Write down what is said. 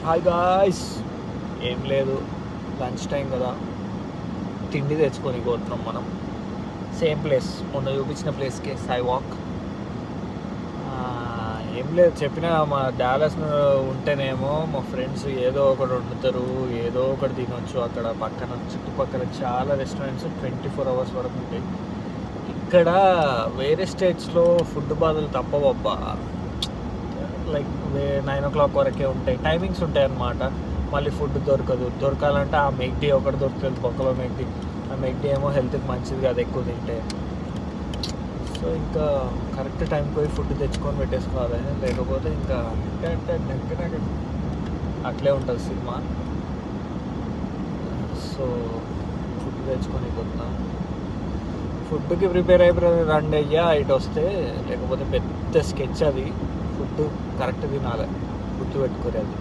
Hi guys, ఏం లేదు, lunch time కదా, తిండి తెచ్చుకొని పోతున్నాం మనం. సేమ్ ప్లేస్, మొన్న చూపించిన ప్లేస్కే, సాయి వాక్. ఏం లేదు, చెప్పిన మా డాలస్ ఉంటేనేమో మా ఫ్రెండ్స్ ఏదో ఒకటి వండుతారు, ఏదో ఒకటి తినొచ్చు. అక్కడ పక్కన చుట్టుపక్కల చాలా రెస్టారెంట్స్ 24 hours వరకు ఉంటాయి. ఇక్కడ వేరే స్టేట్స్లో ఫుడ్ బాధలు తప్పవబ్బా. లైక్ 9 o'clock వరకే ఉంటాయి, టైమింగ్స్ ఉంటాయి అన్నమాట. మళ్ళీ ఫుడ్ దొరకాలంటే ఆ మెగ్డీ ఒకటి దొరుకుతుంది, బొక్కలో మెగ్డీ. ఆ మెగ్డీ ఏమో హెల్త్కి మంచిది కాదు ఎక్కువ తింటే. సో ఇంకా కరెక్ట్ టైంకి పోయి ఫుడ్ తెచ్చుకొని పెట్టేసుకోవాలి, లేకపోతే ఇంకా అట్లే ఉంటుంది సినిమా. సో ఫుడ్ తెచ్చుకొని పోతున్నాం. ఫుడ్కి ప్రిపేర్ అయిపోయి రండి అయ్యా ఇటు వస్తే, లేకపోతే పెద్ద స్కెచ్ అది. ఫుడ్ కరెక్ట్ తినాలి, గుర్తుపెట్టుకోరు అది.